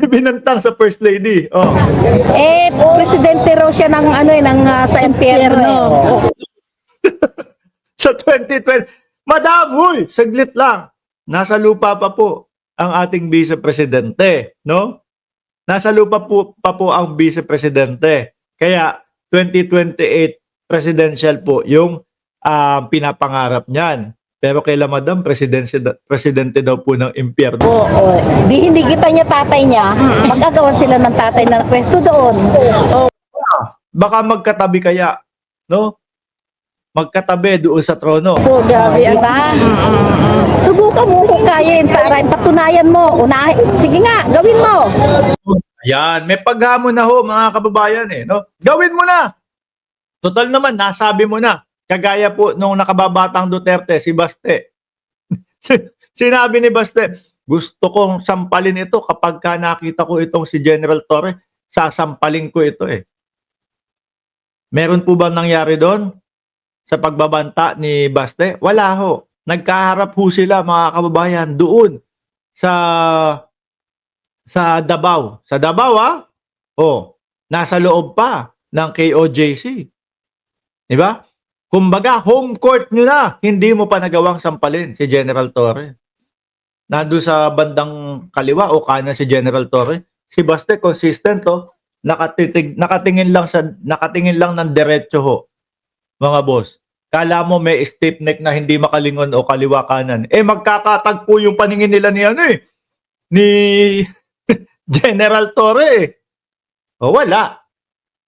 Binantang sa First Lady. Oh. Presidente raw siya ng sa impyerno. Sa 2020. Madam, huy, saglit lang. Nasa lupa pa po ang ating Vice Presidente, no? Nasa lupa pa po ang Vice Presidente. Kaya 2028 presidential po yung pinapangarap niyan. Pero kailan Madam, presidente daw po ng impyerno. Oo. Hindi kita niya tatay niya. Magagawan sila ng tatay na pwesto doon. Baka magkatabi kaya, no? Magkatabi doon sa trono. So, grabe. Diba? Subukan mo kung kayain, Sarah. Patunayan mo. Sige nga, gawin mo. Yan, may paghamon na ho mga kababayan no? Gawin mo na. Total naman, nasabi mo na. Kagaya po nung nakababatang Duterte, si Baste. Sinabi ni Baste, gusto kong sampalin ito kapag nakita ko itong si General Torre, sasampalin ko ito Meron po ba nangyari doon sa pagbabanta ni Baste? Wala ho. Nagkaharap ho sila mga kababayan doon sa Davao. Sa Davao nasa loob pa ng KOJC. Diba? Kumbaga, home court nyo na. Hindi mo pa nagawang sampalin si General Torre. Nandun sa bandang kaliwa o kanan si General Torre. Si Baste, consistent nakatingin lang ng diretso ho. Mga boss. Kala mo may stiff neck na hindi makalingon o kaliwa kanan. Magkakatagpo yung paningin nila ni General Torre. Wala.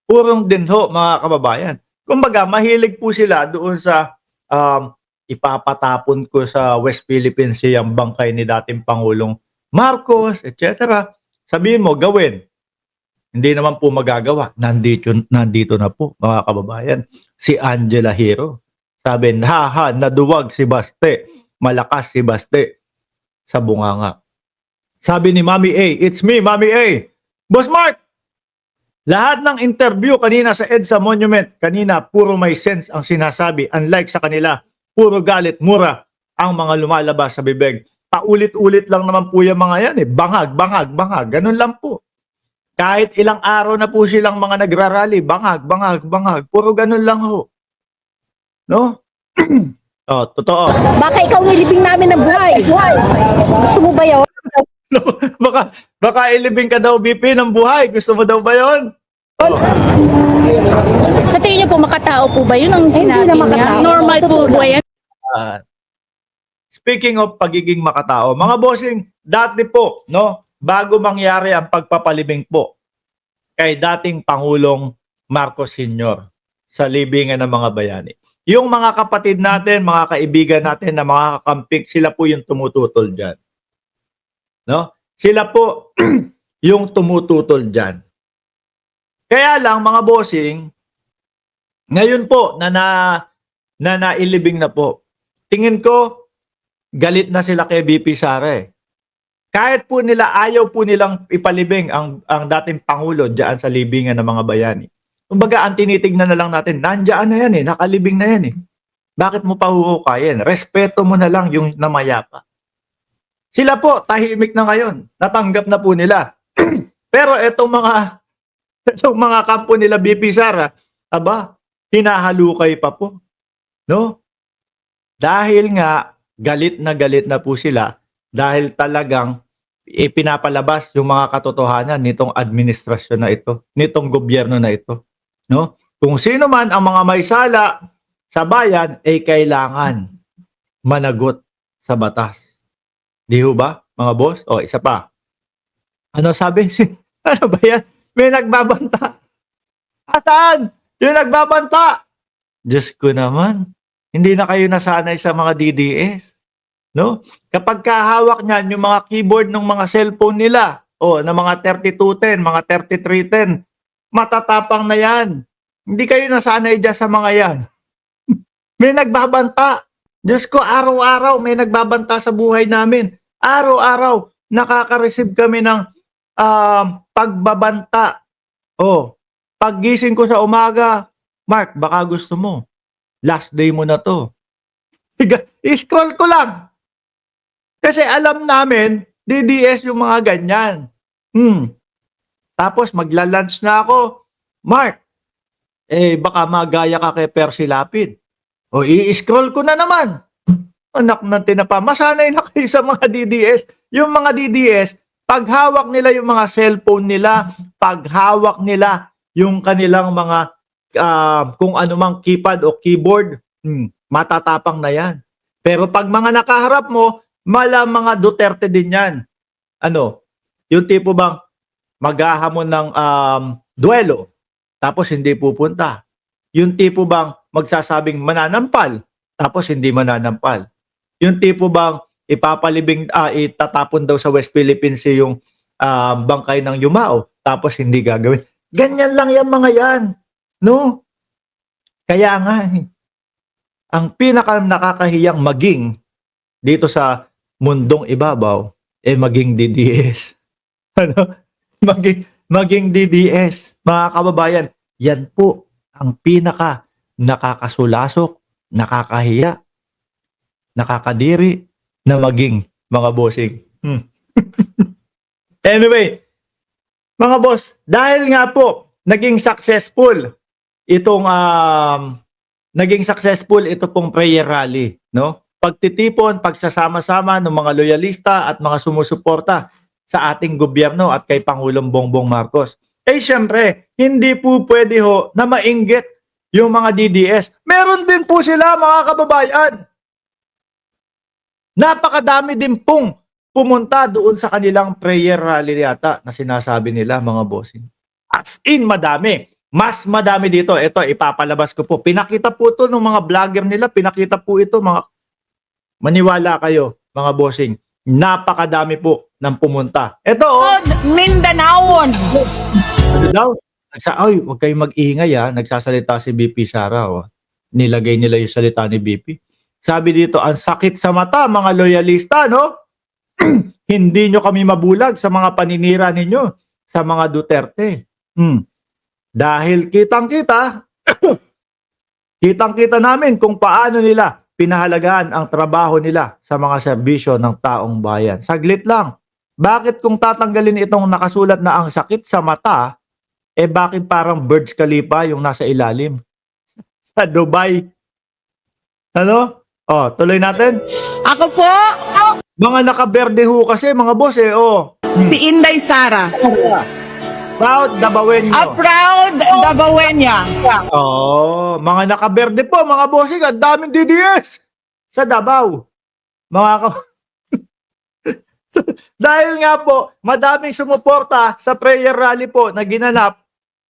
Purong din ho, mga kababayan. Kumbaga, mahilig po sila doon sa ipapatapon ko sa West Philippine Sea ang bangkay ni dating Pangulong Marcos, etc. Sabihin mo, gawin. Hindi naman po magagawa. Nandito na po, mga kababayan. Si Angela Hero. Sabi, naduwag si Baste. Malakas si Baste sa bunganga. Sabi ni Mami A, it's me, Mami A. Boss Mark, lahat ng interview kanina sa EDSA Monument, kanina puro may sense ang sinasabi. Unlike sa kanila, puro galit, mura ang mga lumalabas sa bibig. Paulit-ulit lang naman po yung mga yan Bangag. Ganun lang po. Kahit ilang araw na po silang mga nagrarally, bangag. Puro ganun lang ho. No? Totoo. Baka ikaw nilibing namin ng buhay. Gusto mo ba yun? No, baka ilibing ka daw, BP, ng buhay. Gusto mo daw ba yun? Sa tingin niyo po, makatao po ba yun ang sinabi na niya? makatao. Normal po ba yan? Speaking of pagiging makatao, mga bossing, dati po, no, bago mangyari ang pagpapalibing po kay dating Pangulong Marcos Sr. sa libingan ng mga bayani. Yung mga kapatid natin, mga kaibigan natin na mga kakamping, sila po yung tumututol dyan. No? Sila po yung tumututol dyan. Kaya lang, mga bossing, ngayon po na nailibing na po, tingin ko, galit na sila kay BP Sara Kahit po ayaw po nilang ipalibing ang dating Pangulo diyan sa libingan ng mga bayani. Kumbaga, ang tinitignan na lang natin, nandiyan na yan nakalibing na yan Bakit mo pa huhukayin? Respeto mo na lang yung namayapa. Sila po, tahimik na ngayon. Natanggap na po nila. Pero itong mga kampo nila BP Sara, hinahalukay pa po. No? Dahil nga, galit na po sila dahil talagang pinapalabas yung mga katotohanan nitong administrasyon na ito, nitong gobyerno na ito. No? Kung sino man ang mga may sala sa bayan ay kailangan managot sa batas. Di ho ba, mga boss? Isa pa. Ano sabi? Ano ba yan? May nagbabanta. Saan? Yung nagbabanta. Diyos ko naman. Hindi na kayo nasanay sa mga DDS. No? Kapag kahawak niyan yung mga keyboard ng mga cellphone nila, na mga 3210, mga 3310, matatapang na yan. Hindi kayo nasanay dyan sa mga yan. May nagbabanta. Diyos ko, araw-araw may nagbabanta sa buhay namin. Araw-araw, nakaka-receive kami ng pagbabanta. Paggising ko sa umaga, Mark, baka gusto mo. Last day mo na to. I-scroll ko lang. Kasi alam namin, DDS yung mga ganyan. Tapos magla-lunch na ako. Mark, baka magaya ka kay Percy Lapid. O i-scroll ko na naman. Anak ng tinapa. Masanay na kayo sa mga DDS. Yung mga DDS, paghawak nila yung mga cellphone nila, paghawak nila yung kanilang mga kung anumang keypad o keyboard, matatapang na yan. Pero pag mga nakaharap mo, mga Duterte din yan. Ano? Yung tipo bang maghahamon ng duelo, tapos hindi pupunta. Yung tipo bang magsasabing mananampal, tapos hindi mananampal. Yung tipo bang itatapon daw sa West Philippines Sea yung bangkay ng Yumao, tapos hindi gagawin. Ganyan lang yung mga yan. No? Kaya nga, ang pinaka nakakahiyang maging dito sa mundong ibabaw, maging DDS. Ano? Maging DDS. Mga kababayan, yan po ang pinaka nakakasulasok, nakakahiya, nakakadiri na maging mga bossing. Anyway, mga boss, dahil nga po naging successful itong ito pong prayer rally, no? Pagtitipon, pagsasama-sama ng mga loyalista at mga sumusuporta sa ating gobyerno at kay Pangulong Bongbong Marcos. Siyempre, hindi po pwede ho na mainggit yung mga DDS. Meron din po sila, mga kababayan. Napakadami din pong pumunta doon sa kanilang prayer rally yata na sinasabi nila, mga bossing. As in, madami. Mas madami dito. Ito, ipapalabas ko po. Pinakita po ito ng mga vlogger nila. Pinakita po ito, mga maniwala kayo, mga bossing. Napakadami po ng pumunta. Ito, Mindanaon. ano daw? Ay, huwag kayong mag-ingay ha. Nagsasalita si BP Sara. Oh. Nilagay nila yung salita ni BP. Sabi dito, ang sakit sa mata, mga loyalista, no? Hindi nyo kami mabulag sa mga paninira ninyo sa mga Duterte. Dahil kitang-kita, kitang-kita namin kung paano nila pinahalagaan ang trabaho nila sa mga serbisyo ng taong bayan. Saglit lang. Bakit kung tatanggalin itong nakasulat na ang sakit sa mata, bakit parang Burj Khalifa yung nasa ilalim? Sa Dubai. Ano? Tuloy natin. Ako po, Mga nakaberde ho kasi, mga boss si Inday Sara. Proud Dabawenyo. A proud Dabawenya. Mga nakaberde po, mga bossing, ang daming DDS sa Davao. Dahil nga po, madaming sumuporta sa prayer rally po na ginanap